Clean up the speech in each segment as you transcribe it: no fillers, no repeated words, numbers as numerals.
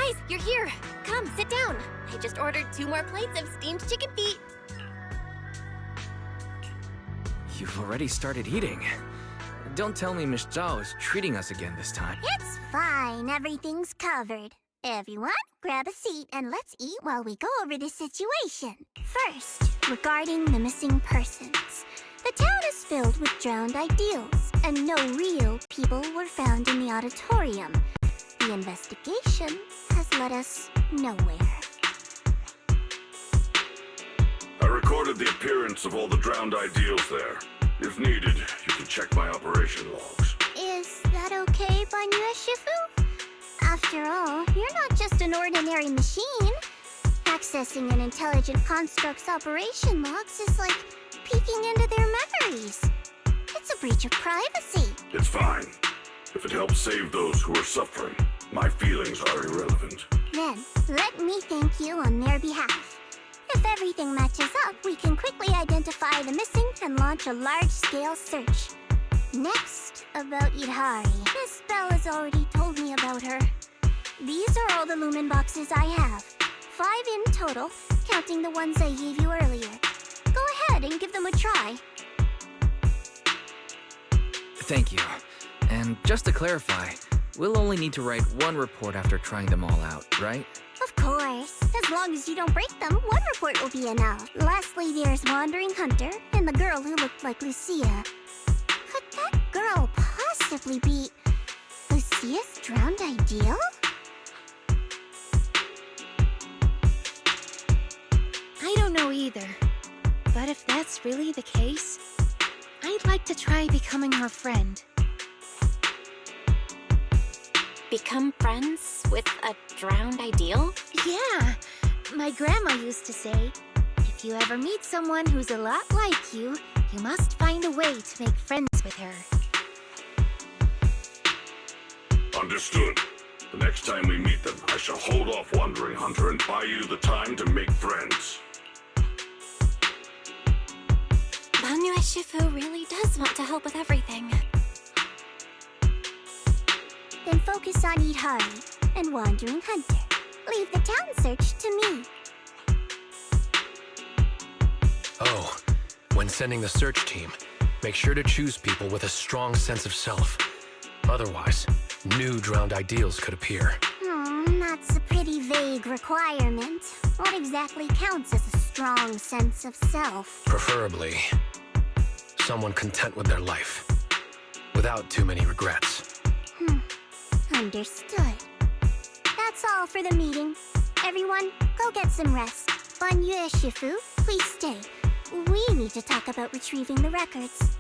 Guys, you're here. Come, sit down. I just ordered 2 more plates of steamed chicken feet. You've already started eating. Don't tell me Miss Zhao is treating us again this time. It's fine. Everything's covered. Everyone, grab a seat and let's eat while we go over the situation. First, regarding the missing persons. The town is filled with drowned ideals, and no real people were found in the auditorium. The investigation has led us nowhere. I recorded the appearance of all the drowned ideals there. If needed, you can check my operation logs. Is that okay, Banya Shifu? After all, you're not just an ordinary machine. Accessing an intelligent construct's operation logs is like peeking into their memories. It's a breach of privacy. It's fine. If it helps save those who are suffering, my feelings are irrelevant. Then, let me thank you on their behalf. If everything matches up, we can quickly identify the missing and launch a large-scale search. Next, about Idhari. Miss Bell has already told me about her. These are all the lumen boxes I have. 5 in total, counting the ones I gave you earlier. Go ahead and give them a try. Thank you. And just to clarify, we'll only need to write 1 report after trying them all out, right? Of course. As long as you don't break them, 1 report will be enough. Lastly, there's Wandering Hunter and the girl who looked like Lucia. Could that girl possibly be Lucia's drowned ideal? I don't know either. But if that's really the case, I'd like to try becoming her friend. Become friends with a drowned ideal? Yeah, my grandma used to say, if you ever meet someone who's a lot like you, you must find a way to make friends with her. Understood. The next time we meet them, I shall hold off Wandering Hunter and buy you the time to make friends. Banya Shifu really does want to help with everything. Then focus on Idhari and Wandering Hunter. Leave the town search to me. Oh, when sending the search team, make sure to choose people with a strong sense of self. Otherwise, new drowned ideals could appear. That's a pretty vague requirement. What exactly counts as a strong sense of self? Preferably, someone content with their life, without too many regrets. Understood. That's all for the meeting. Everyone, go get some rest. Banya Shifu, please stay. We need to talk about retrieving the records.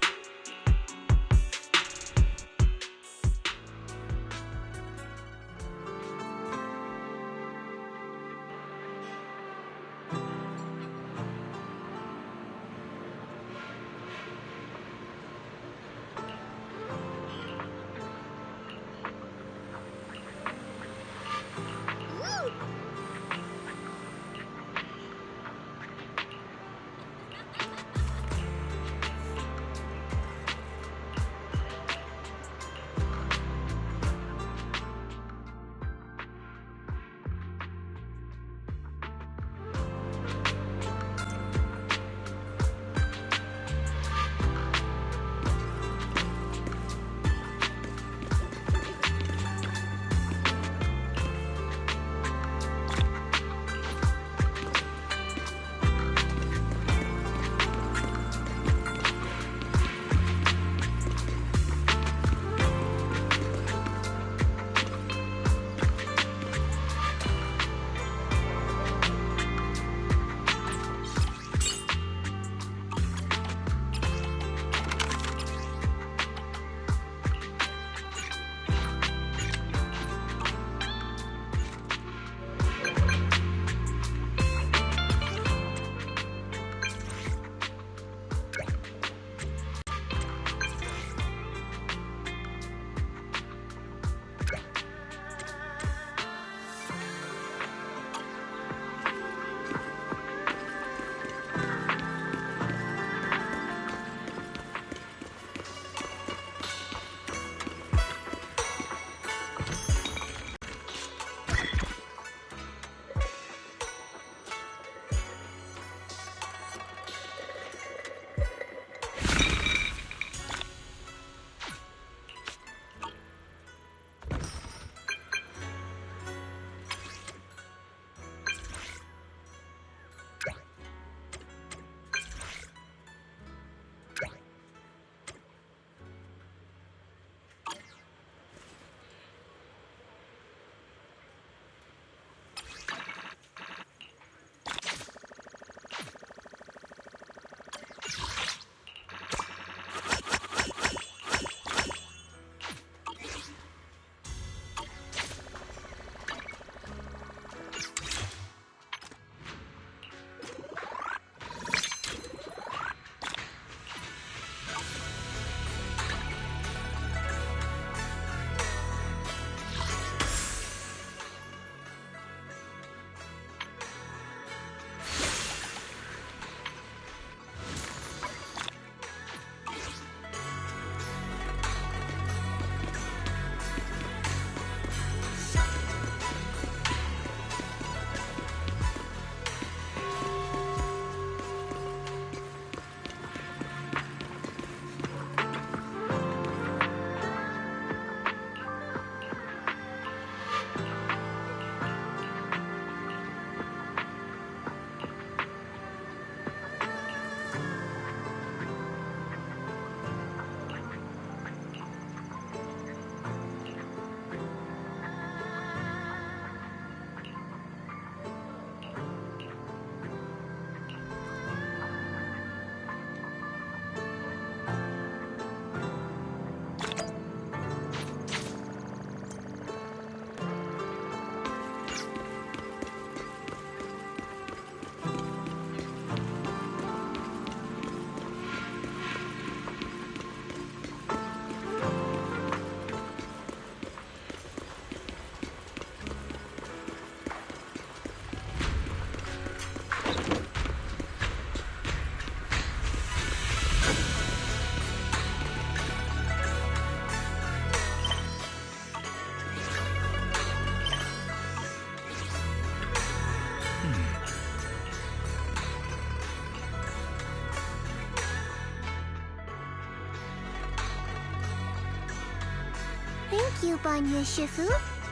you, Banyu Shifu.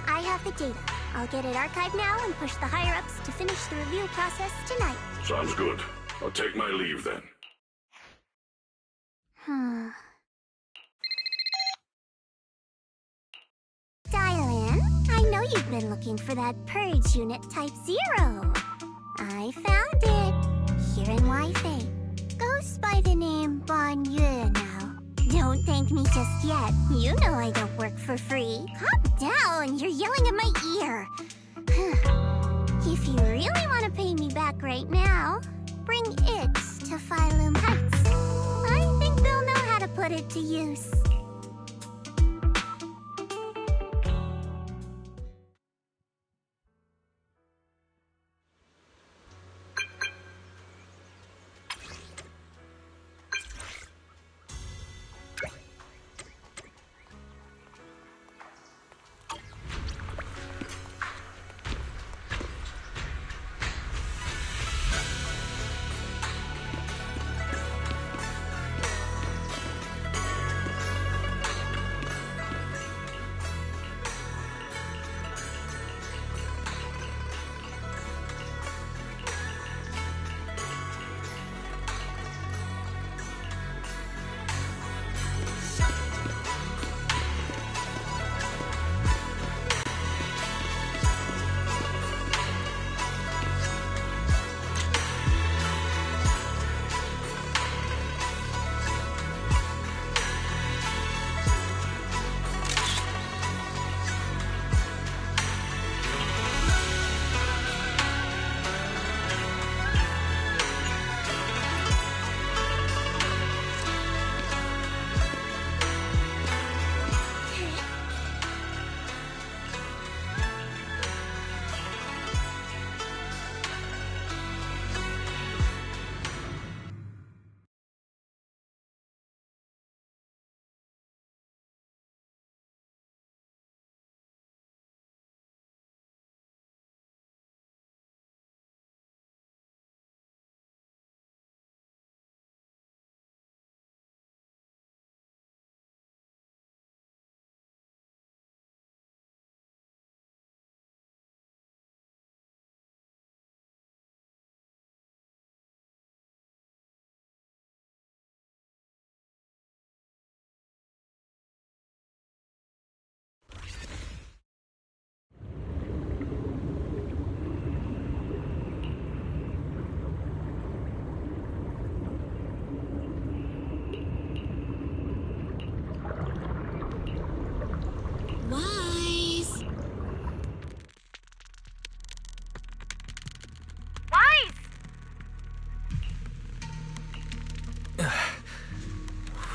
I have the data. I'll get it archived now and push the higher-ups to finish the review process tonight. Sounds good. I'll take my leave then. Dylan, I know you've been looking for that purge unit Type 0. I found it. Here in Waifei. Goes by the name Banyu now. Don't thank me just yet. You know I don't work for free. Calm down, you're yelling at my ear. If you really want to pay me back right now, bring it to Phylum Heights. I think they'll know how to put it to use.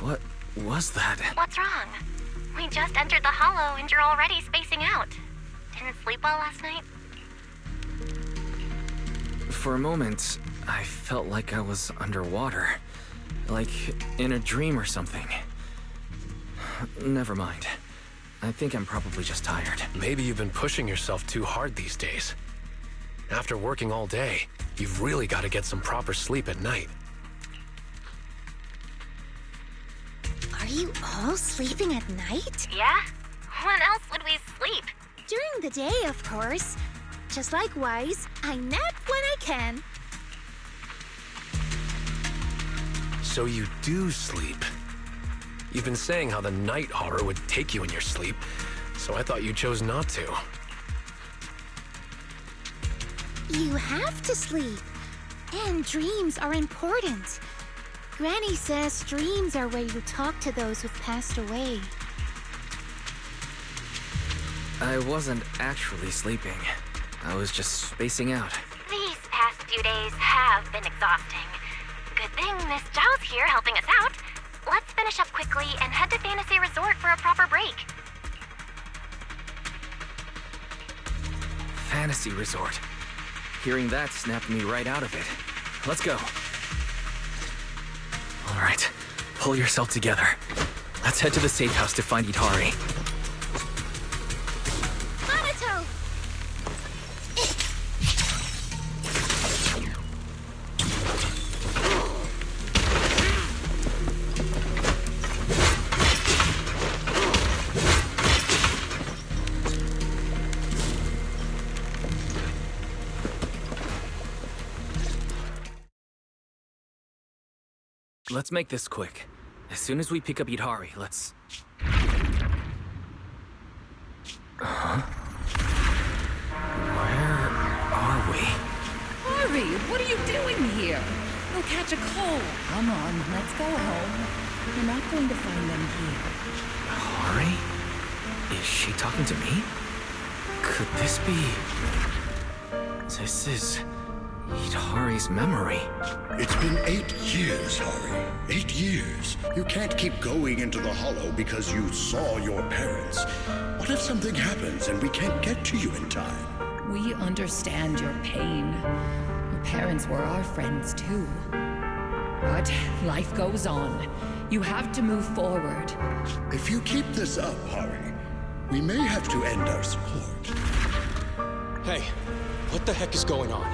What was that? What's wrong? We just entered the hollow and you're already spacing out. Didn't sleep well last night? For a moment, I felt like I was underwater. Like in a dream or something. Never mind. I think I'm probably just tired. Maybe you've been pushing yourself too hard these days. After working all day, you've really got to get some proper sleep at night. Are you all sleeping at night? Yeah? When else would we sleep? During the day, of course. Just likewise, I nap when I can. So you do sleep. You've been saying how the night horror would take you in your sleep, so I thought you chose not to. You have to sleep. And dreams are important. Granny says dreams are where you talk to those who've passed away. I wasn't actually sleeping. I was just spacing out. These past few days have been exhausting. Good thing Miss Zhao's here helping us out. Let's finish up quickly and head to Fantasy Resort for a proper break. Fantasy Resort. Hearing that snapped me right out of it. Let's go. All right, pull yourself together. Let's head to the safe house to find Itari. Hanato! let's make this quick. As soon as we pick up Itari, let's... Huh? Where are we? Hurry! What are you doing here? You'll catch a cold. Come on, let's go home. You're not going to find them here. Hari? Is she talking to me? Could this be... This is... Itari's memory. It's been 8 years, Hari. 8 years. You can't keep going into the Hollow because you saw your parents. What if something happens and we can't get to you in time? We understand your pain. Your parents were our friends too. But life goes on. You have to move forward. If you keep this up, Hari, we may have to end our support. Hey, what the heck is going on?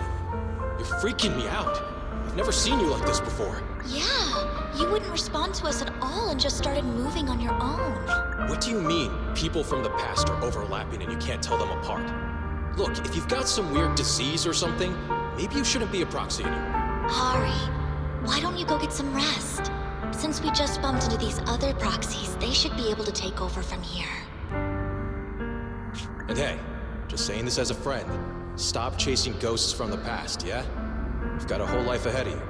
You're freaking me out. I've never seen you like this before. Yeah, you wouldn't respond to us at all and just started moving on your own. What do you mean, people from the past are overlapping and you can't tell them apart? Look, if you've got some weird disease or something, maybe you shouldn't be a proxy anymore. Hari, why don't you go get some rest? Since we just bumped into these other proxies, they should be able to take over from here. And hey, just saying this as a friend, stop chasing ghosts from the past, yeah? You've got a whole life ahead of you.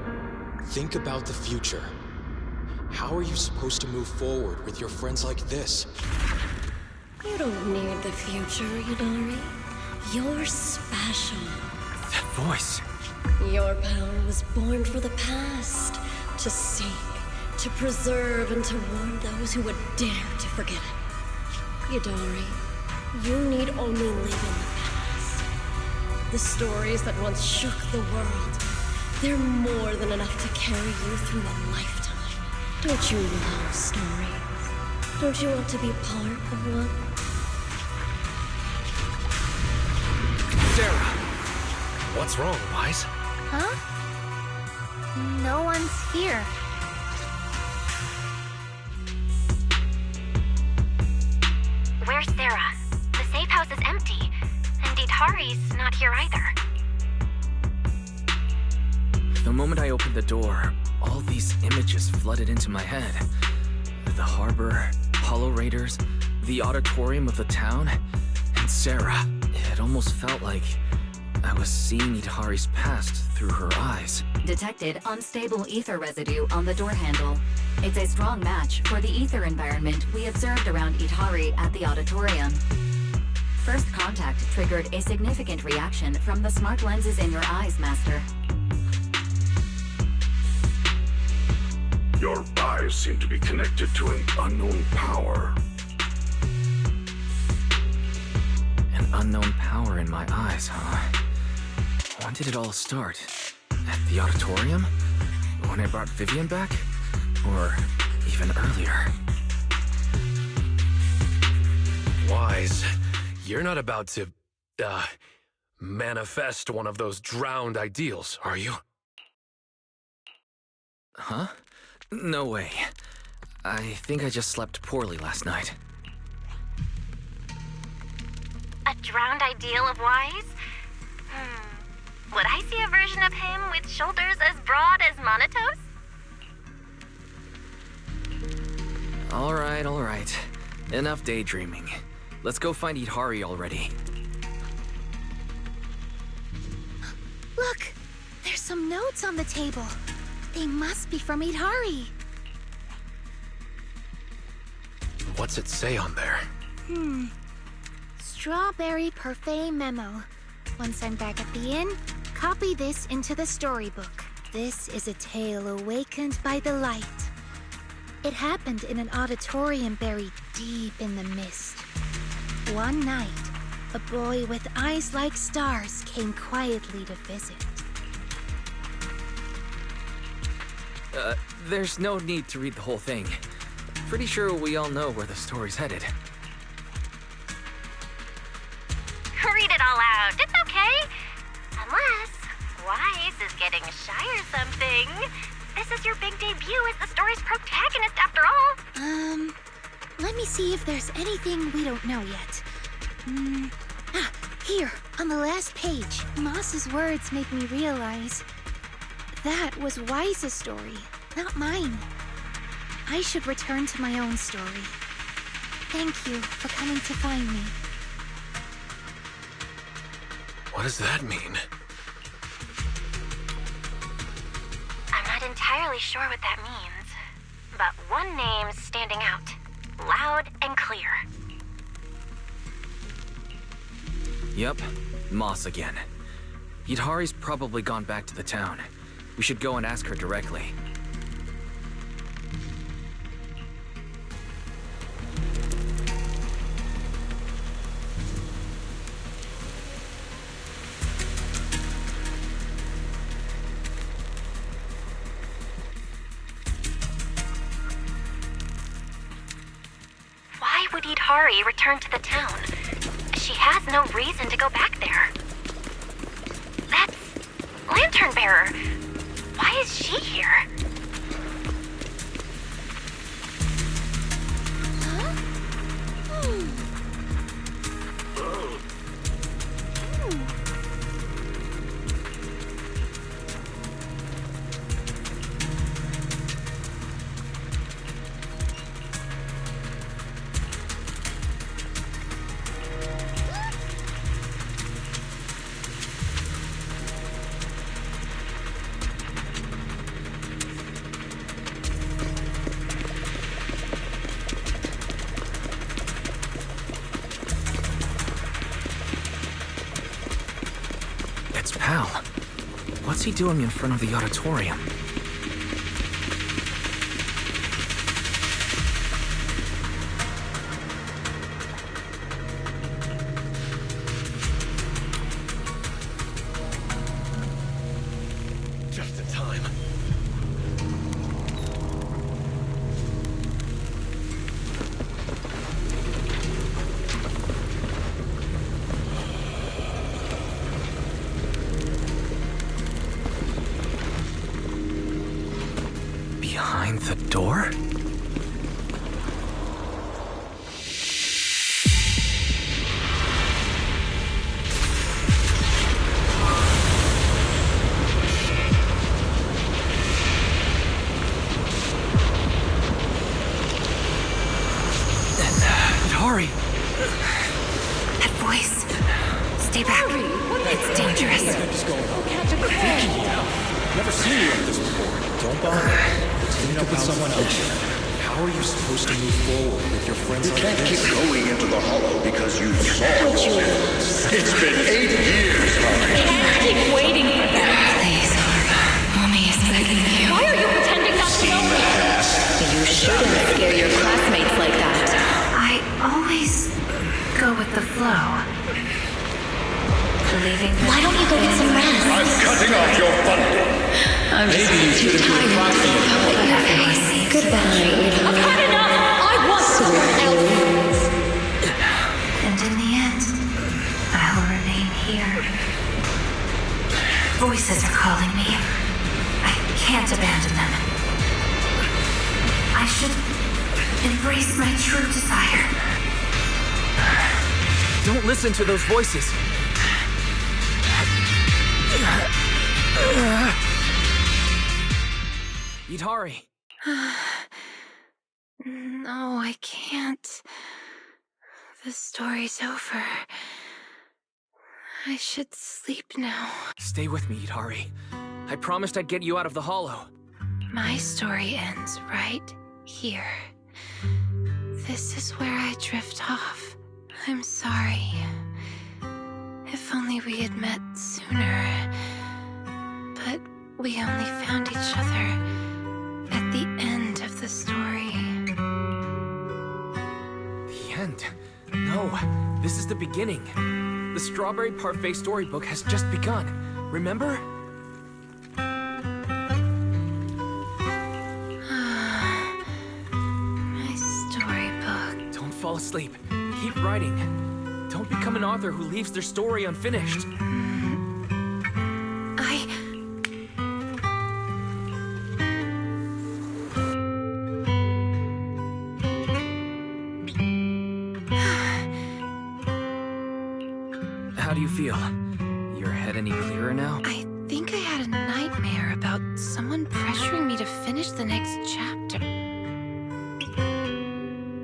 Think about the future. How are you supposed to move forward with your friends like this? You don't need the future, Itari. You're special. That voice. Your power was born for the past, to seek, to preserve, and to warn those who would dare to forget it. Itari, you need only live in the past. The stories that once shook the world, they're more than enough to carry you through a lifetime. Don't you love stories? Don't you want to be part of one? Sarah! What's wrong, Wise? Huh? No one's here. Where's Sarah? The safe house is empty, and Itari's not here either. The moment I opened the door, all these images flooded into my head. The harbor, Hollow Raiders, the auditorium of the town, and Sarah. It almost felt like I was seeing Itari's past through her eyes. Detected unstable ether residue on the door handle. It's a strong match for the ether environment we observed around Itari at the auditorium. First contact triggered a significant reaction from the smart lenses in your eyes, Master. Your eyes seem to be connected to an unknown power. An unknown power in my eyes, huh? When did it all start? At the auditorium? When I brought Vivian back? Or even earlier? Wise, you're not about to, manifest one of those drowned ideals, are you? Huh? No way. I think I just slept poorly last night. A drowned ideal of Wise? Would I see a version of him with shoulders as broad as Monotos? All right. Enough daydreaming. Let's go find Itari already. Look! There's some notes on the table. They must be from Itari. What's it say on there? Strawberry Parfait Memo. Once I'm back at the inn, copy this into the storybook. This is a tale awakened by the light. It happened in an auditorium buried deep in the mist. One night, a boy with eyes like stars came quietly to visit. There's no need to read the whole thing. Pretty sure we all know where the story's headed. Read it all out. It's okay. Unless Wise is getting shy or something. This is your big debut as the story's protagonist after all. Let me see if there's anything we don't know yet. Here, on the last page. Moss's words make me realize that was Wise's story. not mine. I should return to my own story. Thank you for coming to find me. What does that mean? I'm not entirely sure what that means, but one name's standing out, loud and clear. Yep, Moss again. Yidhari's probably gone back to the town. We should go and ask her directly. Why would Yidhari return to the town? She has no reason to go back there. That's Lantern Bearer. Why is she here? Pal, what's he doing in front of the auditorium? Just in time. Behind the door? Hurry! That voice. Stay back. It's dangerous. Never seen you like this before. Don't bother. Let's meet up with someone else. How are you supposed to move forward with your friends like Can't keep this? going into the hollow because you saw your parents. It's been 8 years, Harry. Can't keep waiting for that. Please, Mommy is begging you. Why are you pretending not to know me? You shouldn't scare your classmates like that. I always go with the flow. Believing that Why don't you go get some rest? I'm cutting off your bundle. I'm Maybe you too shouldn't do a tired. proxy anymore. Goodbye. I've had enough! I want someone else! And in the end, I'll remain here. Voices are calling me. I can't abandon them. I should embrace my true desire. Don't listen to those voices. Yidhari. No, I can't. The story's over. I should sleep now. Stay with me, Yidhari. I promised I'd get you out of the hollow. My story ends right here. This is where I drift off. I'm sorry. If only we had met sooner. But we only found each other at the end of the story. The end? No, this is the beginning. The Strawberry Parfait storybook has just begun. Remember? My storybook. Don't fall asleep. Keep writing. Don't become an author who leaves their story unfinished. How do you feel? Your head any clearer now? I think I had a nightmare about someone pressuring me to finish the next chapter.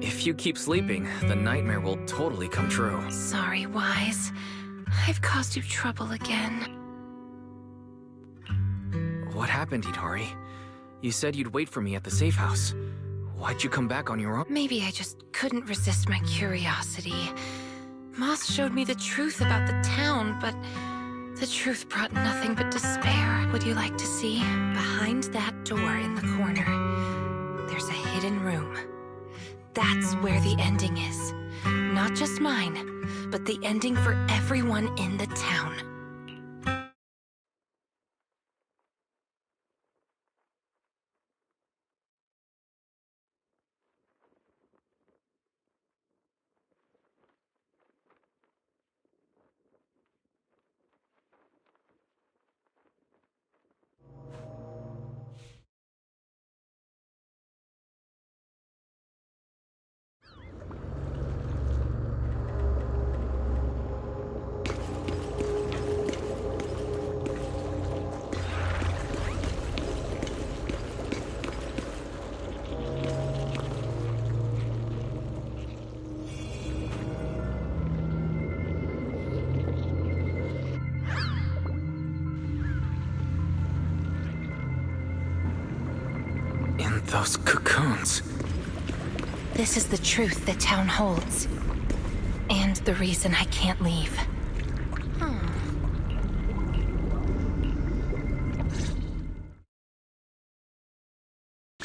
If you keep sleeping, the nightmare will totally come true. Sorry, Wise. I've caused you trouble again. What happened, Hidari? You said you'd wait for me at the safe house. Why'd you come back on your own? Maybe I just couldn't resist my curiosity. Moss showed me the truth about the town, but the truth brought nothing but despair. Would you like to see? Behind that door in the corner, there's a hidden room. That's where the ending is. Not just mine, but the ending for everyone in the town. Those cocoons. This is the truth the town holds. And the reason I can't leave.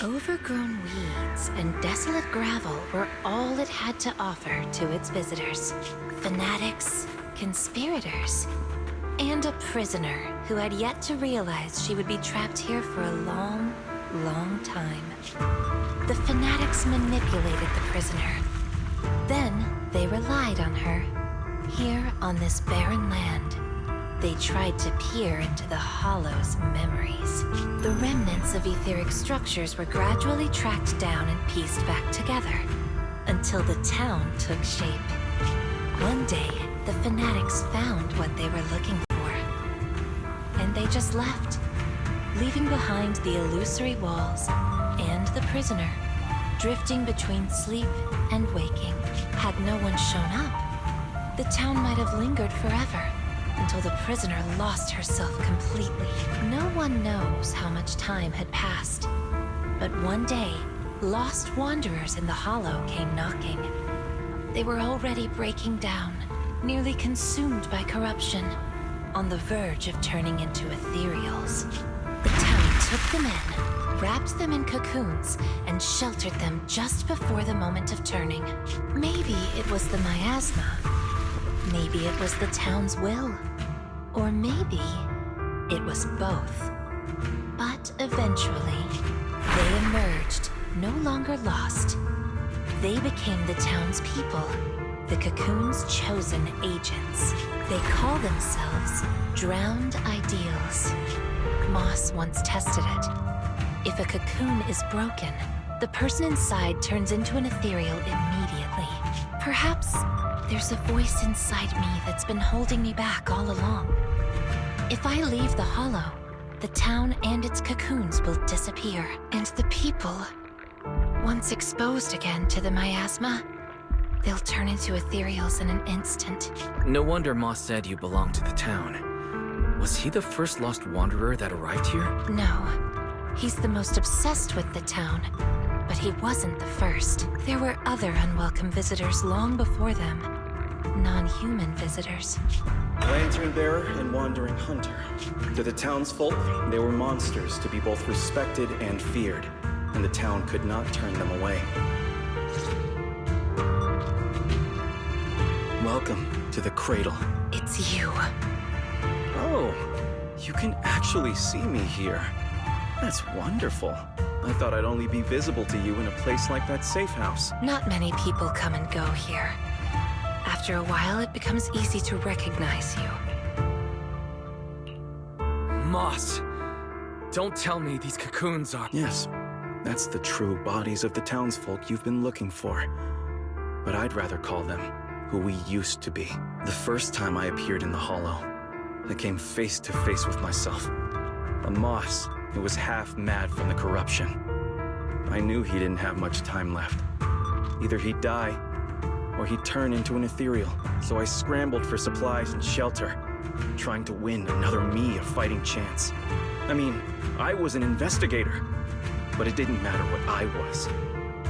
Overgrown weeds and desolate gravel were all it had to offer to its visitors. Fanatics, conspirators, and a prisoner who had yet to realize she would be trapped here for a long time. The fanatics manipulated the prisoner. Then they relied on her. Here on this barren land, they tried to peer into the Hollow's memories. The remnants of etheric structures were gradually tracked down and pieced back together, until the town took shape. One day, the fanatics found what they were looking for. And they just left, leaving behind the illusory walls and the prisoner, drifting between sleep and waking. Had no one shown up, the town might have lingered forever, until the prisoner lost herself completely. No one knows how much time had passed, but one day, lost wanderers in the Hollow came knocking. They were already breaking down, nearly consumed by corruption, on the verge of turning into ethereals. The town took them in, wrapped them in cocoons, and sheltered them just before the moment of turning. Maybe it was the miasma. Maybe it was the town's will. Or maybe it was both. But eventually, they emerged, no longer lost. They became the town's people, the cocoon's chosen agents. They call themselves Drowned Ideals. Moss once tested it. If a cocoon is broken, the person inside turns into an ethereal immediately. Perhaps there's a voice inside me that's been holding me back all along. If I leave the Hollow, the town and its cocoons will disappear, and the people, once exposed again to the miasma, they'll turn into ethereals in an instant. No wonder Moss said you belonged to the town. Was he the first lost wanderer that arrived here? No. He's the most obsessed with the town, but he wasn't the first. There were other unwelcome visitors long before them. Non-human visitors. Lantern bearer and wandering hunter. To the townsfolk, they were monsters to be both respected and feared, and the town could not turn them away. Welcome to the cradle. It's you. Oh, you can actually see me here. That's wonderful. I thought I'd only be visible to you in a place like that safe house. Not many people come and go here. After a while, it becomes easy to recognize you. Moss! Don't tell me these cocoons are— Yes, that's the true bodies of the townsfolk you've been looking for. But I'd rather call them who we used to be. The first time I appeared in the Hollow, I came face to face with myself. A moss It was half mad from the corruption. I knew he didn't have much time left. Either he'd die, or he'd turn into an ethereal. So I scrambled for supplies and shelter, trying to win another me a fighting chance. I mean, I was an investigator, but it didn't matter what I was.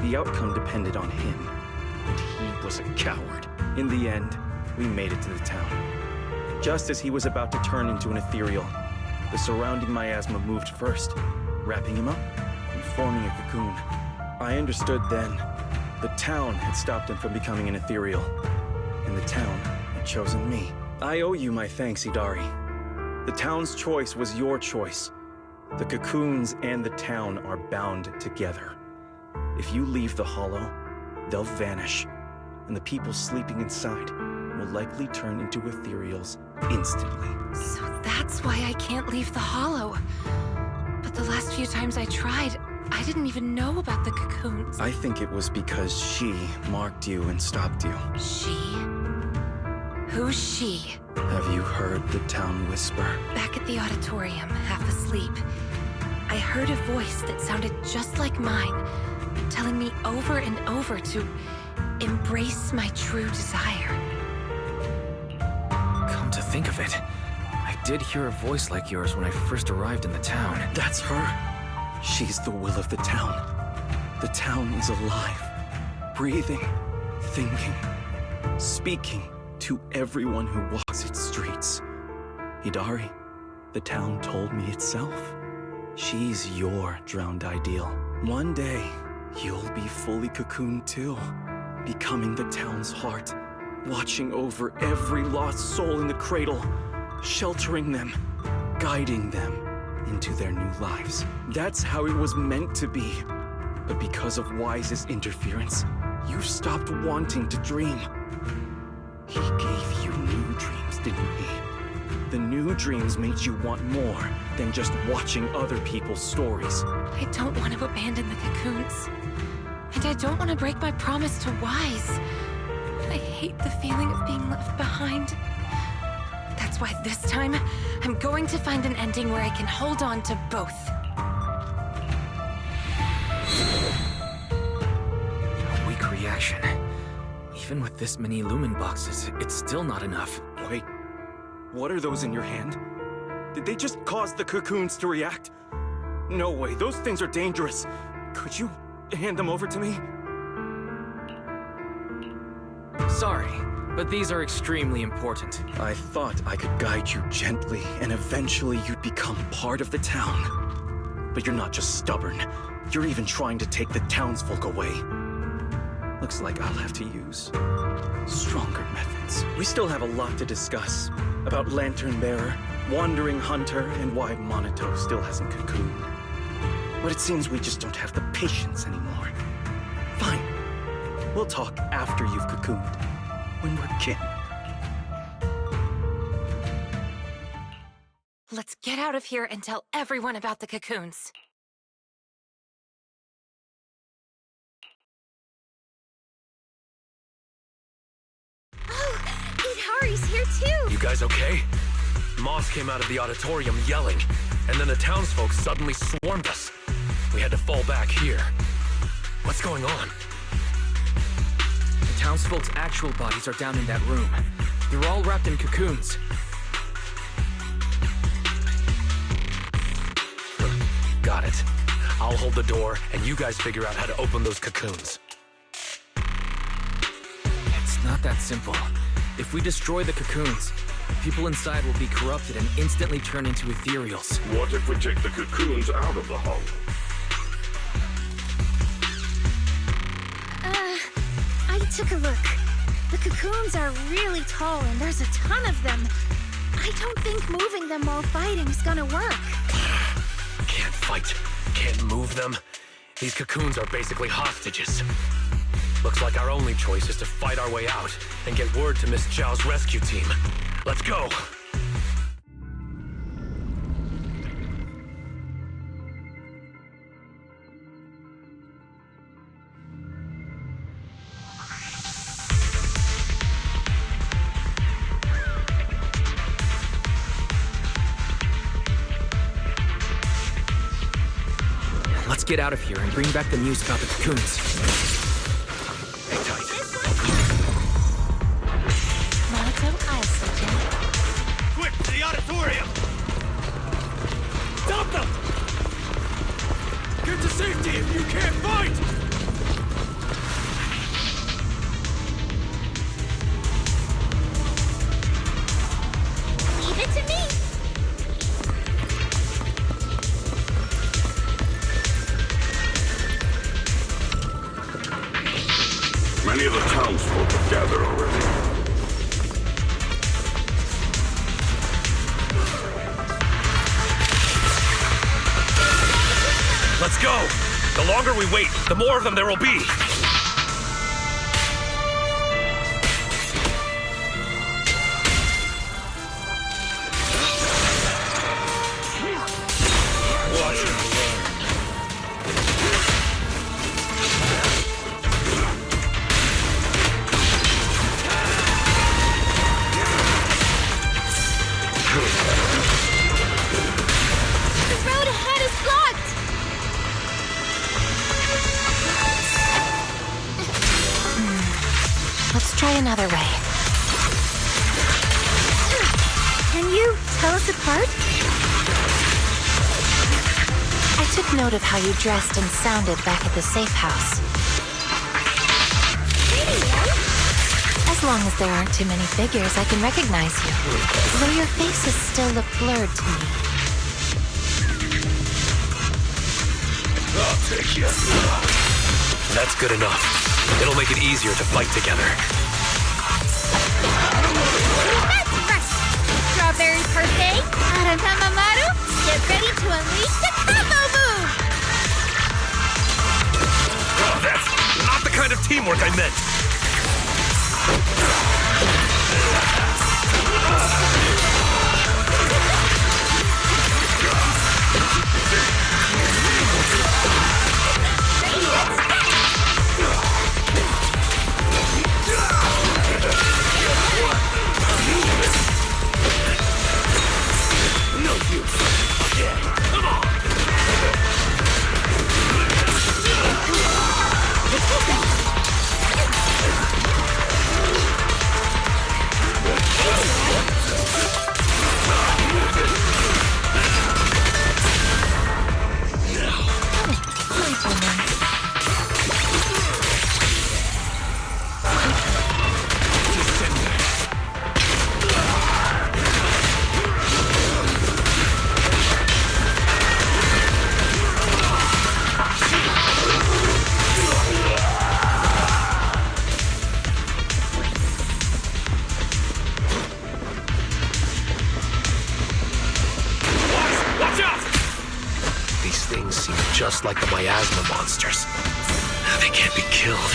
The outcome depended on him, and he was a coward. In the end, we made it to the town. Just as he was about to turn into an ethereal, the surrounding miasma moved first, wrapping him up and forming a cocoon. I understood then. The town had stopped him from becoming an ethereal, and the town had chosen me. I owe you my thanks, Idari. The town's choice was your choice. The cocoons and the town are bound together. If you leave the hollow, they'll vanish, and the people sleeping inside will likely turn into ethereals instantly. So that's why I can't leave the hollow. But the last few times I tried, I didn't even know about the cocoons. I think it was because she marked you and stopped you. She? Who's she? Have you heard the town whisper? Back at the auditorium, half asleep, I heard a voice that sounded just like mine, telling me over and over to embrace my true desire. Come to think of it, I did hear a voice like yours when I first arrived in the town. That's her. She's the will of the town. The town is alive, breathing, thinking, speaking to everyone who walks its streets. Hidari, the town told me itself. She's your drowned ideal. One day, you'll be fully cocooned too, becoming the town's heart, watching over every lost soul in the cradle, sheltering them, guiding them into their new lives. That's how it was meant to be. But because of Wise's interference, you stopped wanting to dream. He gave you new dreams, didn't he? The new dreams made you want more than just watching other people's stories. I don't want to abandon the cocoons. And I don't want to break my promise to Wise. I hate the feeling of being left behind. That's why this time, I'm going to find an ending where I can hold on to both. A weak reaction. Even with this many lumen boxes, it's still not enough. Wait, what are those in your hand? Did they just cause the cocoons to react? No way, those things are dangerous. Could you hand them over to me? Sorry, but these are extremely important. I thought I could guide you gently, and eventually you'd become part of the town. But you're not just stubborn. You're even trying to take the townsfolk away. Looks like I'll have to use stronger methods. We still have a lot to discuss about Lantern Bearer, Wandering Hunter, and why Monito still hasn't cocooned. But it seems we just don't have the patience anymore. Fine. We'll talk after you've cocooned, when we're kin. Let's get out of here and tell everyone about the cocoons. Oh, Idari's here too! You guys okay? Moss came out of the auditorium yelling, and then the townsfolk suddenly swarmed us. We had to fall back here. What's going on? The townsfolk's actual bodies are down in that room. They're all wrapped in cocoons. Got it. I'll hold the door, and you guys figure out how to open those cocoons. It's not that simple. If we destroy the cocoons, people inside will be corrupted and instantly turn into ethereals. What if we take the cocoons out of the hollow? I took a look. The cocoons are really tall and there's a ton of them. I don't think moving them while fighting's gonna work. Can't fight, can't move them. These cocoons are basically hostages. Looks like our only choice is to fight our way out and get word to Miss Zhao's rescue team. Let's go! get out of here and bring back the news about the cocoons. Hang tight. Quick, to the auditorium! Stop them! Get to safety if you can't fight! Leave it to me! Many of the townsfolk have gathered already. Let's go! The longer we wait, the more of them there will be! Watch and learn. The road ahead is blocked! Let's try another way. Can you tell us apart? I took note of how you dressed and sounded back at the safe house. As long as there aren't too many figures, I can recognize you. Though your faces still look blurred to me. I'll take you. That's good enough. It'll make it easier to fight together. That's right! Strawberry parfait, Arantamamaru, get ready to unleash the combo move! Oh, that's not the kind of teamwork I meant. No use. Yeah, come on. Just like the miasma monsters. They can't be killed.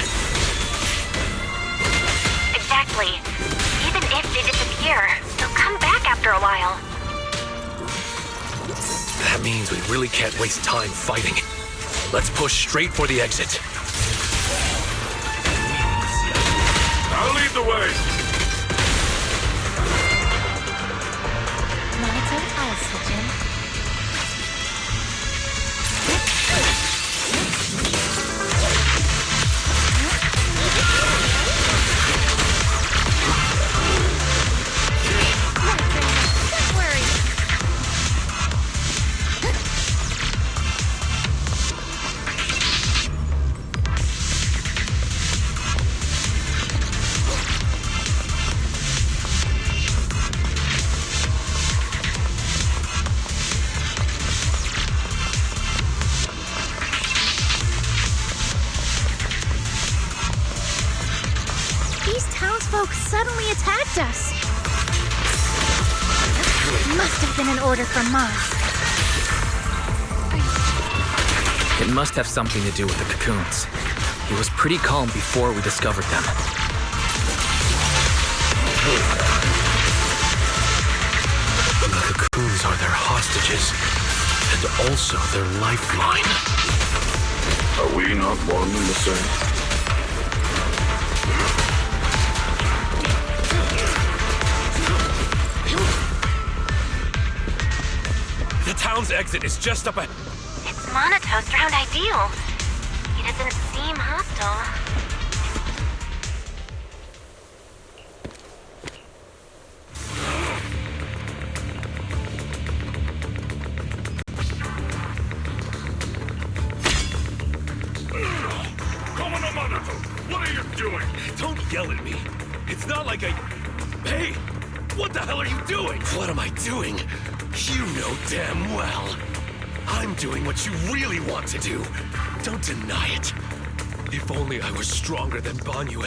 Exactly. Even if they disappear, they'll come back after a while. That means we really can't waste time fighting. Let's push straight for the exit. I'll lead the way. Suddenly attacked us. Must have been an order from Maz. It must have something to do with the cocoons. He was pretty calm before we discovered them. The cocoons are their hostages, and also their lifeline. Are we not one and the same? The town's exit is just up ahead. It's Monotose drowned Ideal. He doesn't seem hostile. What are you doing? Don't yell at me. It's not like I... Hey! What the hell are you doing? What am I doing? You know damn well. I'm doing what you really want to do. Don't deny it. If only I was stronger than Banyue.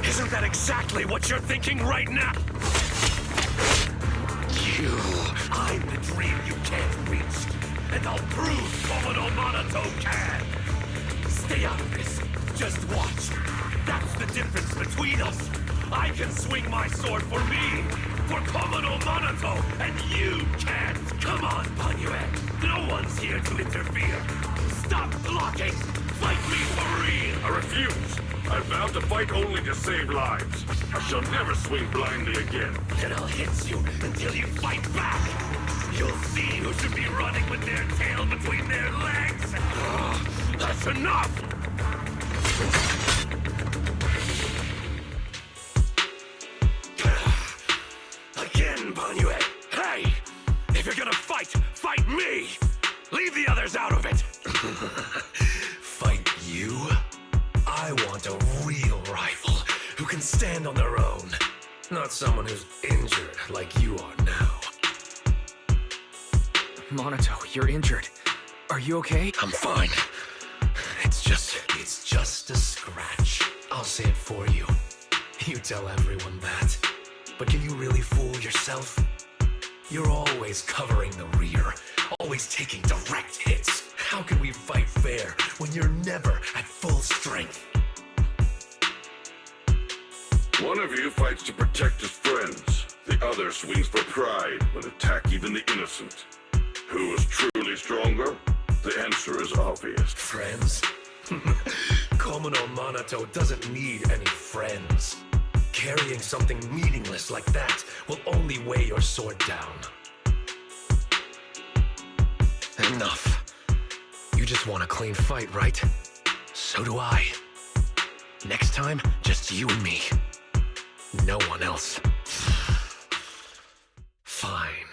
Isn't that exactly what you're thinking right now? I'm the dream you can't reach. And I'll prove Komodo Monoto can. Stay out of this. Just watch. That's the difference between us. I can swing my sword for me, for Komodo Monoto, and you can't. Come on, Banyue. No one's here to interfere. Stop blocking. Fight me for real. I refuse. I vow to fight only to save lives. I shall never swing blindly again. Then I'll hit you until you fight back. You'll see who should be running with their tail between their legs. That's enough. Again, Banyue. Hey! If you're gonna fight, fight me! Leave the others out of it! Fight you? I want a real rival who can stand on their own. Not someone who's injured like you are now. Monoto, you're injured. Are you okay? I'm fine. It's just a scratch. I'll say it for you. You tell everyone that. But can you really fool yourself? You're always covering the rear, always taking direct hits. How can we fight fair when you're never at full strength? One of you fights to protect his friends. The other swings for pride when attack even the innocent. Who is truly stronger? The answer is obvious. Friends? Komodo Monoto doesn't need any friends. Carrying something meaningless like that will only weigh your sword down. Enough. You just want a clean fight, right? So do I. Next time, just you and me. No one else. Fine.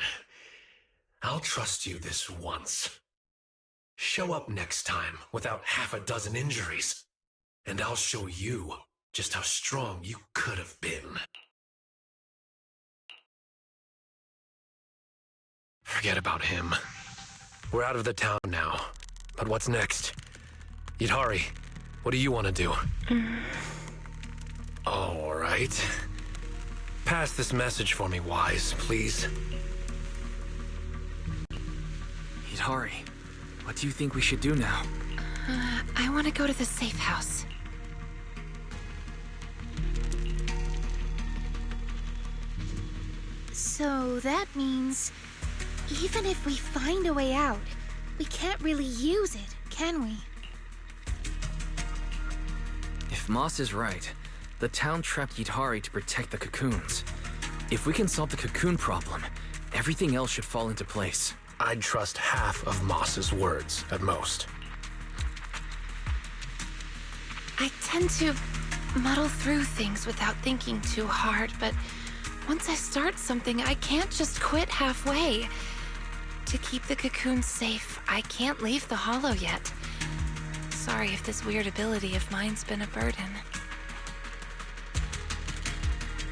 I'll trust you this once. Show up next time without half a dozen injuries, and I'll show you just how strong you could have been. Forget about him. We're out of the town now. But what's next? Yidhari, what do you want to do? All right. Pass this message for me, Wise, please. Yidhari, what do you think we should do now? I want to go to the safe house. So that means, even if we find a way out, we can't really use it, can we? If Moss is right, the town trapped Yidhari to protect the cocoons. If we can solve the cocoon problem, everything else should fall into place. I'd trust half of Moss's words, at most. I tend to muddle through things without thinking too hard, but once I start something, I can't just quit halfway. To keep the cocoon safe, I can't leave the hollow yet. Sorry if this weird ability of mine's been a burden.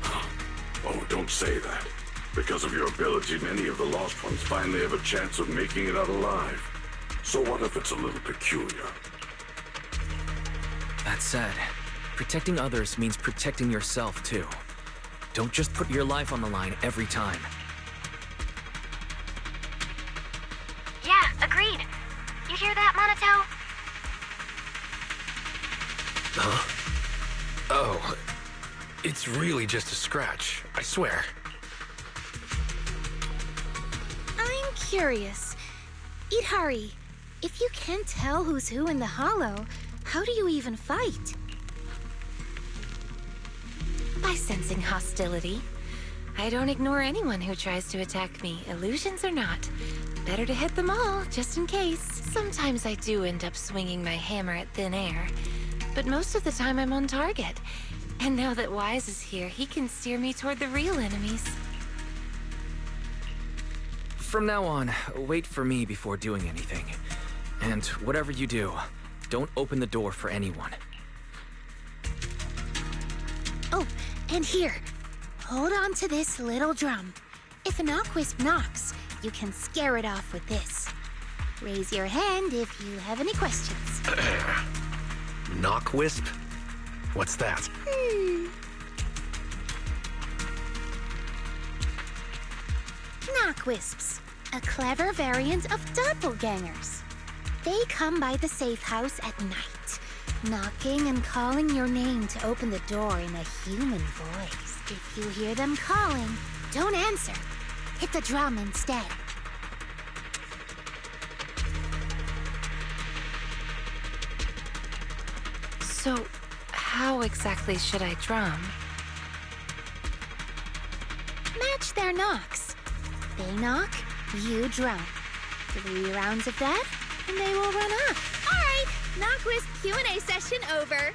Oh, don't say that. Because of your ability, many of the Lost Ones finally have a chance of making it out alive. So what if it's a little peculiar? That said, protecting others means protecting yourself, too. Don't just put your life on the line every time. Yeah, agreed. You hear that, Monoto? Huh? Oh, it's really just a scratch, I swear. I'm curious. Yidhari, if you can't tell who's who in the hollow, how do you even fight? By sensing hostility. I don't ignore anyone who tries to attack me, illusions or not. Better to hit them all, just in case. Sometimes I do end up swinging my hammer at thin air, but most of the time I'm on target. And now that Wise is here, he can steer me toward the real enemies. From now on, wait for me before doing anything. And whatever you do, don't open the door for anyone. Oh, and here. Hold on to this little drum. If a Knockwisp knocks, you can scare it off with this. Raise your hand if you have any questions. Knockwisp? What's that? Knockwisps, a clever variant of doppelgangers. They come by the safe house at night, knocking and calling your name to open the door in a human voice. If you hear them calling, don't answer. Hit the drum instead. So, how exactly should I drum? Match their knocks. They knock, you drum. 3 rounds of that, and they will run off. All right, Knockwisp Q&A session over.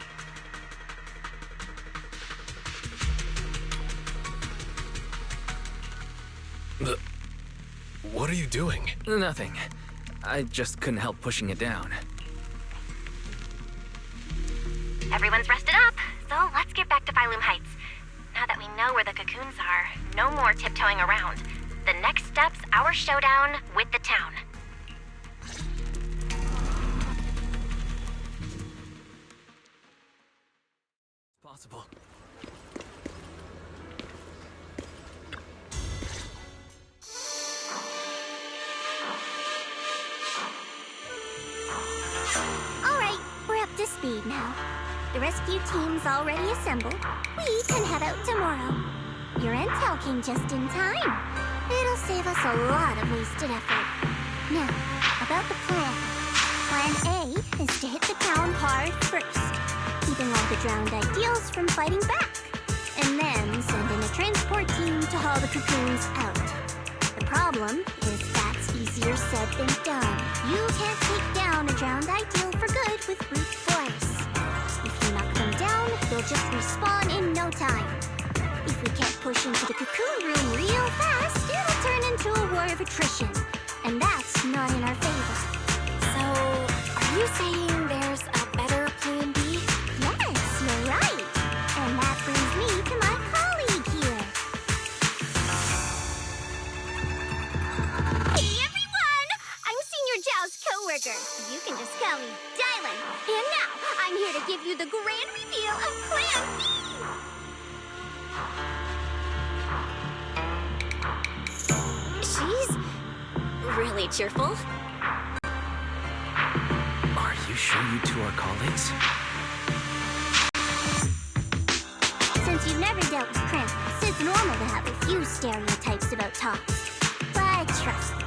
What are you doing? Nothing. I just couldn't help pushing it down. Everyone's rested up, so let's get back to Phylum Heights. Now that we know where the cocoons are, no more tiptoeing around. The next step's our showdown with the town. Possible. All right, we're up to speed now. The rescue team's already assembled. We can head out tomorrow. Your intel came just in time. It'll save us a lot of wasted effort. Now, about the plan. Plan A is to hit the town hard first, keeping all the drowned ideals from fighting back, and then send in a transport team to haul the cocoons out. The problem is that's easier said than done. You can't take down a drowned ideal for good with brute force. If you knock them down, they'll just respawn in no time. If we can't push into the cocoon room real fast, it'll turn into a war of attrition, and that's not in our favor. So, are you saying there's a better plan B? Yes, you're right. And that brings me to my colleague here. Hey everyone! I'm Senior Zhao's co-worker. You can just call me Dylan. And now, I'm here to give you the grand reveal of Plan B! She's really cheerful. Are you sure you two are colleagues? Since you've never dealt with Krampus, it's normal to have a few stereotypes about tops. But trust me,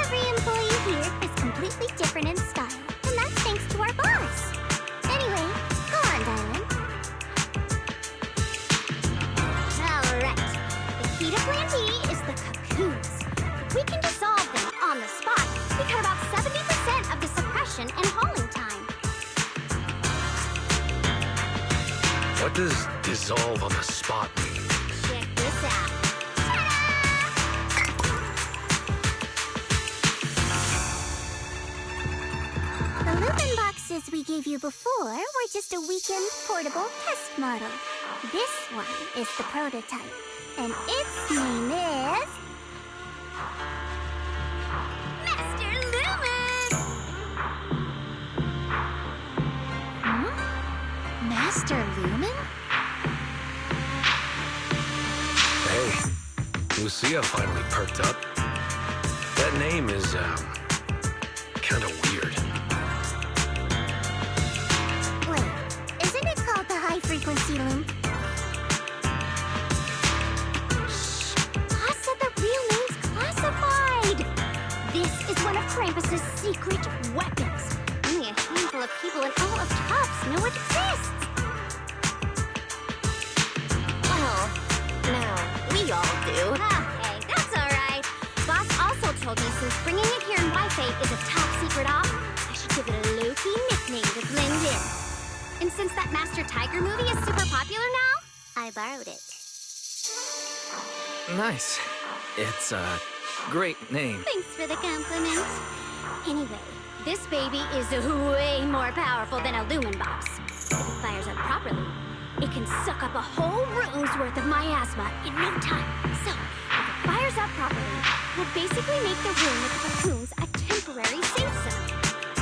every employee here is completely different in style, and that's thanks to our boss. Anyway, go on, Dylan. Alright, the key to Plan B is the cocoons. If we can dissolve them on the spot, we cut about 70% of the suppression and hauling time. What does dissolve on the spot mean? Check this out. The Lupin boxes we gave you before were just a weekend portable test model. This one is the prototype, and its name is... Master Lumen! Master Lumen? Hey, Lucia finally perked up. That name is, kinda weird. Wait, isn't it called the high-frequency loom? Boss said the real name's classified! This is one of Krampus's secret weapons. Only a handful of people in all of Tops know it exists. Well, no, we all do. Okay, that's alright. Boss also told me Since bringing it here in Waifei is a top secret op, I should give it a low-key nickname to blend in. And since that Master Tiger movie is super popular now, I borrowed it. Nice. It's a great name. Thanks for the compliment. Anyway, this baby is way more powerful than a Lumen Box. If it fires up properly, it can suck up a whole room's worth of miasma in no time. So, if it fires up properly, we'll basically make the room with the cocoons a temporary safe zone.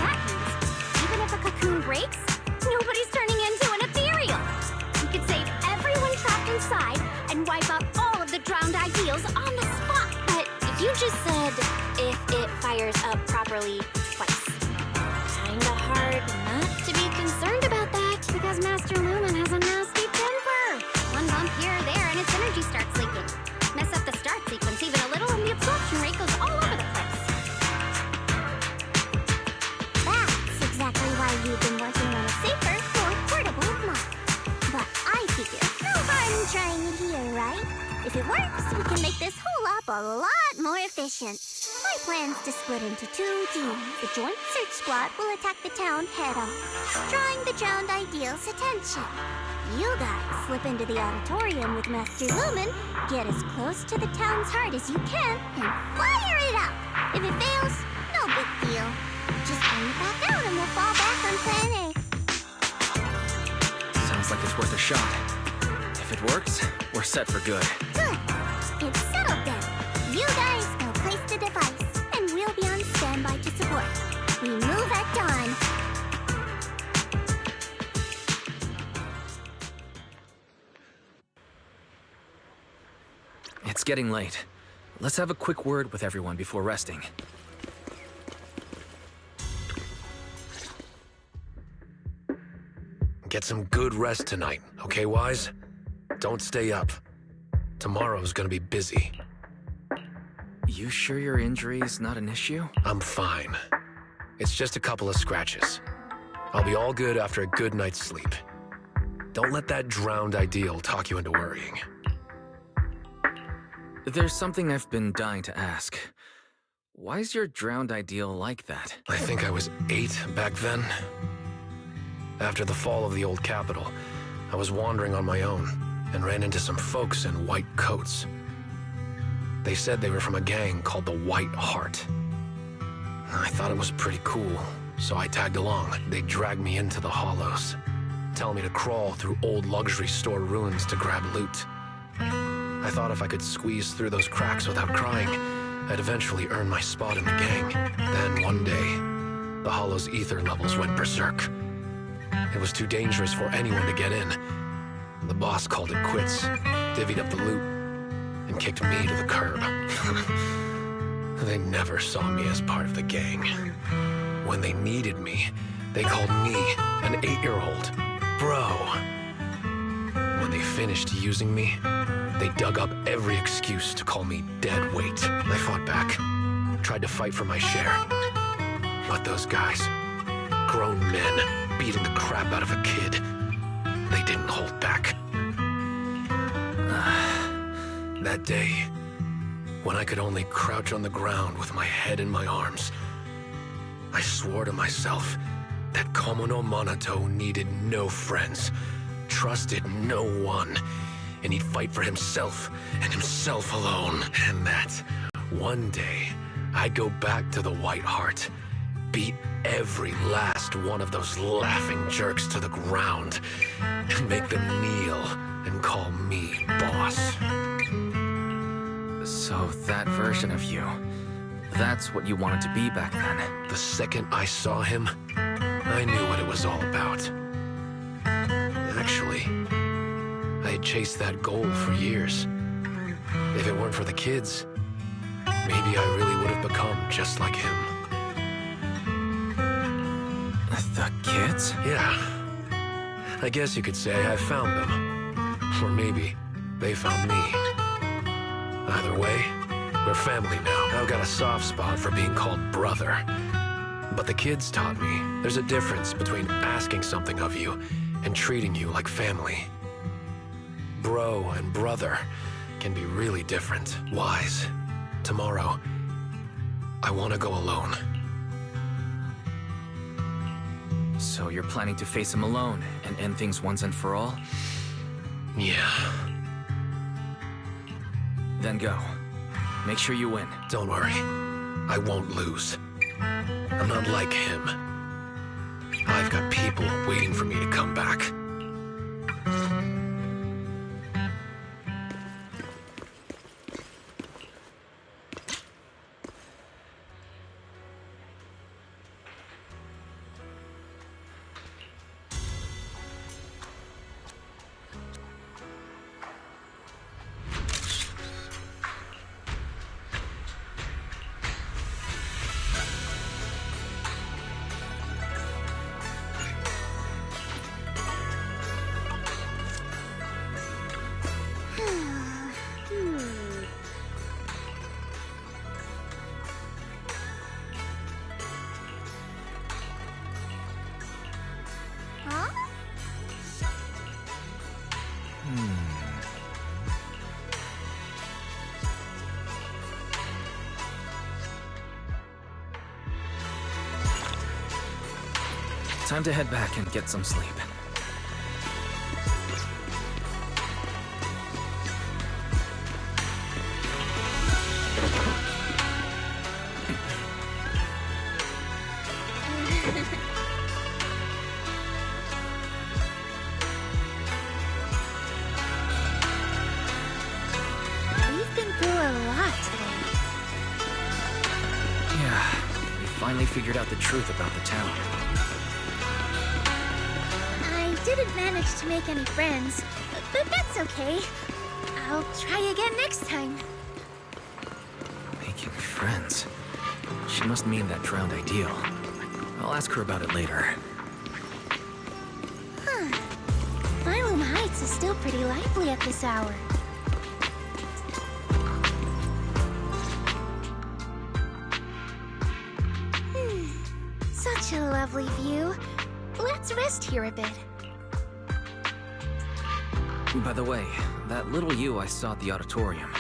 That means, even if a cocoon breaks, nobody's turning into an ethereal. We could save everyone trapped inside and wipe out all of the drowned ideals on the spot. But you just said, if it fires up properly twice. Kinda hard not to be concerned about that, because Master Lumen has a nasty temper. One bump here or there and its energy starts leaking. Mess up the start sequence even a little and the absorption rate goes all over the place. That's exactly why you've been working on a safer, more portable block. But I figure no harm in trying it here, right? If it works, we can make this whole op a lot more efficient. My plan's to split into two teams. The Joint Search Squad will attack the town head-on, drawing the drowned ideal's attention. You guys slip into the auditorium with Master Lumen, get as close to the town's heart as you can, and fire it up! If it fails, no big deal. Just bring it back out and we'll fall back on Plan A. Sounds like it's worth a shot. If it works, we're set for good. Good. It's settled then. You guys go place the device, and we'll be on standby to support. We move at dawn. It's getting late. Let's have a quick word with everyone before resting. Get some good rest tonight, okay, Wise? Don't stay up. Tomorrow's gonna be busy. You sure your injury's not an issue? I'm fine. It's just a couple of scratches. I'll be all good after a good night's sleep. Don't let that drowned ideal talk you into worrying. There's something I've been dying to ask. Why's your drowned ideal like that? I think I was 8 back then. After the fall of the old capital, I was wandering on my own and ran into some folks in white coats. They said they were from a gang called the White Heart. I thought it was pretty cool, so I tagged along. They dragged me into the hollows, telling me to crawl through old luxury store ruins to grab loot. I thought if I could squeeze through those cracks without crying, I'd eventually earn my spot in the gang. Then one day, the hollow's ether levels went berserk. It was too dangerous for anyone to get in. The boss called it quits, divvied up the loot, and kicked me to the curb. They never saw me as part of the gang. When they needed me, they called me an 8-year-old bro. When they finished using me, they dug up every excuse to call me dead weight. I fought back, tried to fight for my share. But those guys, grown men, beating the crap out of a kid, they didn't hold back. That day, when I could only crouch on the ground with my head in my arms, I swore to myself that Komono Monato needed no friends, trusted no one, and he'd fight for himself and himself alone. And that one day, I'd go back to the White Heart, beat every last one of those laughing jerks to the ground, and make them kneel and call me boss. So that version of you, that's what you wanted to be back then? The second I saw him, I knew what it was all about. Actually, I had chased that goal for years. If it weren't for the kids, maybe I really would have become just like him. The kids? Yeah. I guess you could say I found them. Or maybe they found me. Either way, we're family now. I've got a soft spot for being called brother. But the kids taught me there's a difference between asking something of you and treating you like family. Bro and brother can be really different. Wise, tomorrow, I want to go alone. So you're planning to face him alone and end things once and for all? Yeah. Then go. Make sure you win. Don't worry. I won't lose. I'm not like him. I've got people waiting for me to come back. Time to head back and get some sleep. We've been through a lot today. Yeah, we finally figured out the truth about the town. I didn't manage to make any friends, but that's okay. I'll try again next time. Making friends. She must mean that drowned ideal. I'll ask her about it later. Huh. Phylum Heights is still pretty lively at this hour. Such a lovely view. Let's rest here a bit. By the way, that little you I saw at the auditorium.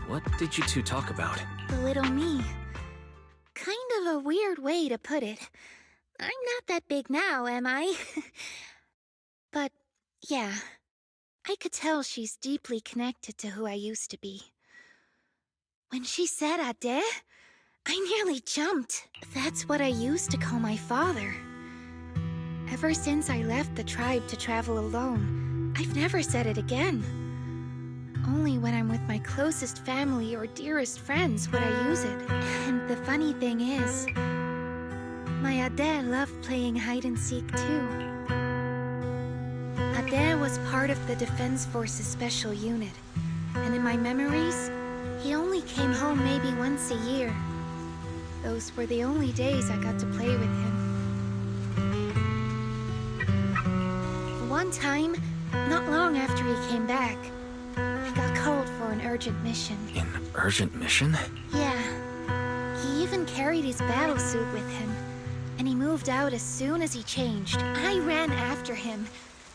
What did you two talk about? The little me. Kind of a weird way to put it. I'm not that big now, am I? But, yeah. I could tell she's deeply connected to who I used to be. When she said Ade, I nearly jumped. That's what I used to call my father. Ever since I left the tribe to travel alone, I've never said it again. Only when I'm with my closest family or dearest friends would I use it. And the funny thing is, my Ade loved playing hide-and-seek too. Ade was part of the Defense Forces Special Unit, and in my memories, he only came home maybe once a year. Those were the only days I got to play with him. One time, not long after he came back, I got called for an urgent mission. An urgent mission? Yeah. He even carried his battle suit with him, and he moved out as soon as he changed. I ran after him.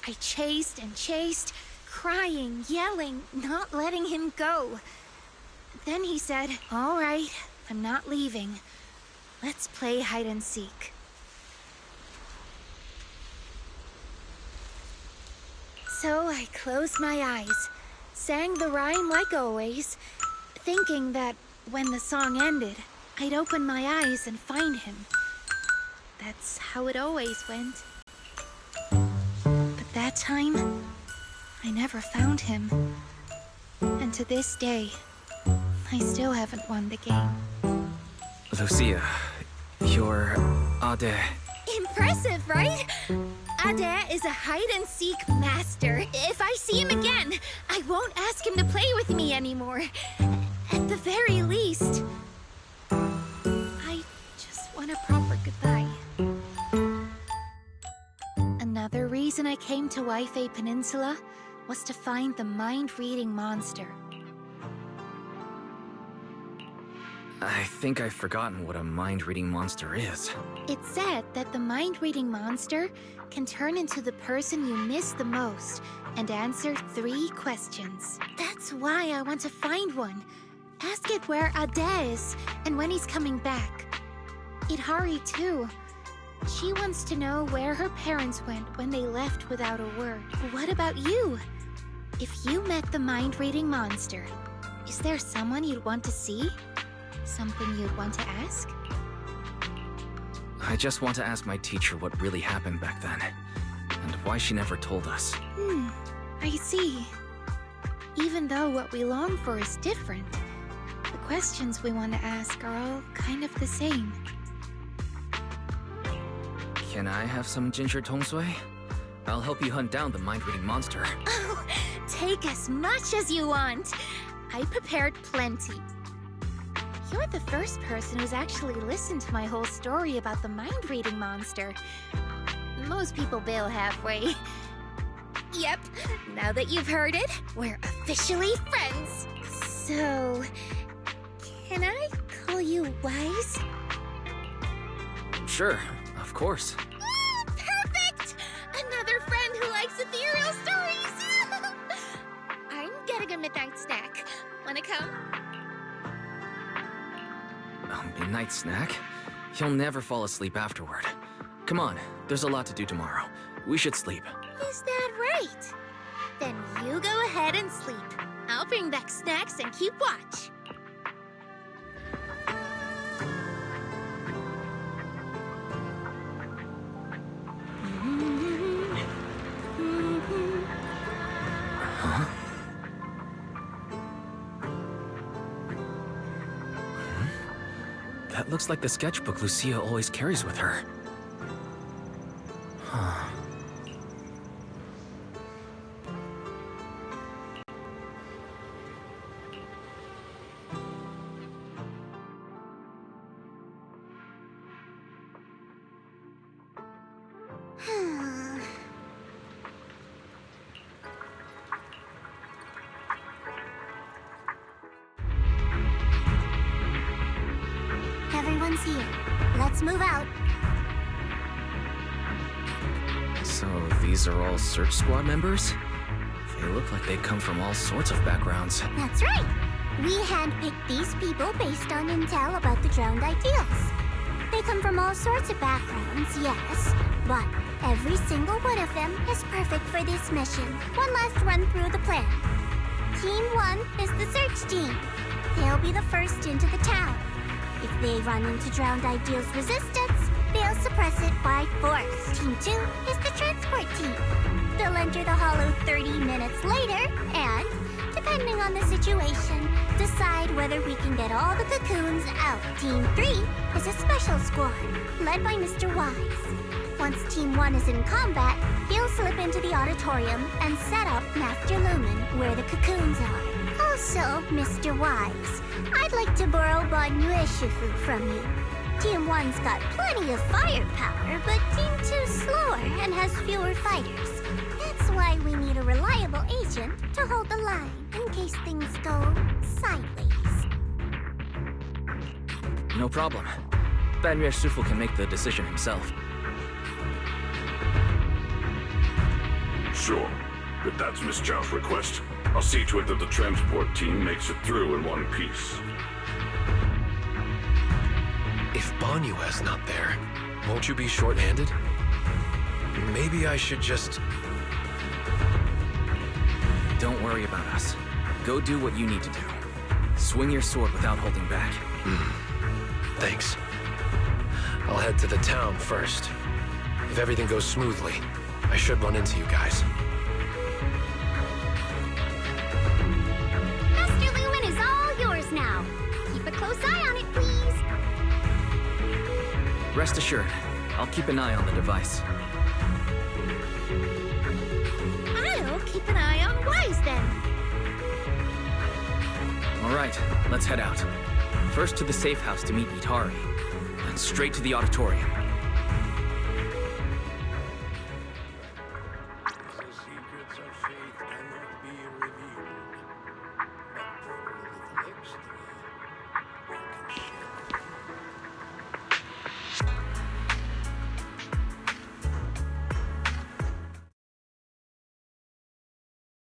I chased and chased, crying, yelling, not letting him go. Then he said, "All right, I'm not leaving. Let's play hide and seek." So I closed my eyes, sang the rhyme like always, thinking that when the song ended, I'd open my eyes and find him. That's how it always went. But that time, I never found him. And to this day, I still haven't won the game. Lucia, you're Ade. Impressive, right? Ade is a hide-and-seek master. If I see him again, I won't ask him to play with me anymore. At the very least, I just want a proper goodbye. Another reason I came to Waifei Peninsula was to find the mind-reading monster. I think I've forgotten what a mind-reading monster is. It's said that the mind-reading monster can turn into the person you miss the most and answer 3 questions. That's why I want to find one Ask it where Ade is and when he's coming back. Idhari, too. She wants to know where her parents went when they left without a word. What about you? If you met the mind-reading monster, is there someone you'd want to see? Something you'd want to ask? I just want to ask my teacher what really happened back then, and why she never told us. I see. Even though what we long for is different, the questions we want to ask are all kind of the same. Can I have some ginger tongsui? I'll help you hunt down the mind-reading monster. Oh, take as much as you want. I prepared plenty. You're the first person who's actually listened to my whole story about the mind-reading monster. Most people bail halfway. Yep, now that you've heard it, we're officially friends. So, can I call you Wise? Sure, of course. Perfect! Another friend who likes ethereal stories! I'm getting a midnight snack. Wanna come? A midnight snack? You'll never fall asleep afterward. Come on, there's a lot to do tomorrow. We should sleep. Is that right? Then you go ahead and sleep. I'll bring back snacks and keep watch. Huh? That looks like the sketchbook Lucia always carries with her. Huh. Everyone's here. Let's move out. So these are all search squad members? They look like they come from all sorts of backgrounds. That's right. We handpicked these people based on intel about the drowned ideals. They come from all sorts of backgrounds, yes, but every single one of them is perfect for this mission. One last run through the plan. Team 1 is the search team. They'll be the first into the town. If they run into drowned ideals resistance, they'll suppress it by force. Team 2 is the transport team. They'll enter the hollow 30 minutes later and, depending on the situation, decide whether we can get all the cocoons out. Team 3 is a special squad, led by Mr. Wise. Once Team 1 is in combat, he'll slip into the auditorium and set up Master Lumen where the cocoons are. Also, Mr. Wise, I'd like to borrow Banyue Shifu from you. Team 1's got plenty of firepower, but Team 2's slower and has fewer fighters. That's why we need a reliable agent to hold the line in case things go sideways. No problem. Banyue Shifu can make the decision himself. Sure. If that's Miss Zhao's request, I'll see to it that the transport team makes it through in one piece. If Banyue's not there, won't you be short-handed? Maybe I should just... Don't worry about us. Go do what you need to do. Swing your sword without holding back. Thanks. I'll head to the town first. If everything goes smoothly, I should run into you guys. Master Lumen is all yours now. Keep a close eye on it, please. Rest assured, I'll keep an eye on the device. I'll keep an eye on Wise then. All right, let's head out. First to the safe house to meet Idhari, then straight to the auditorium.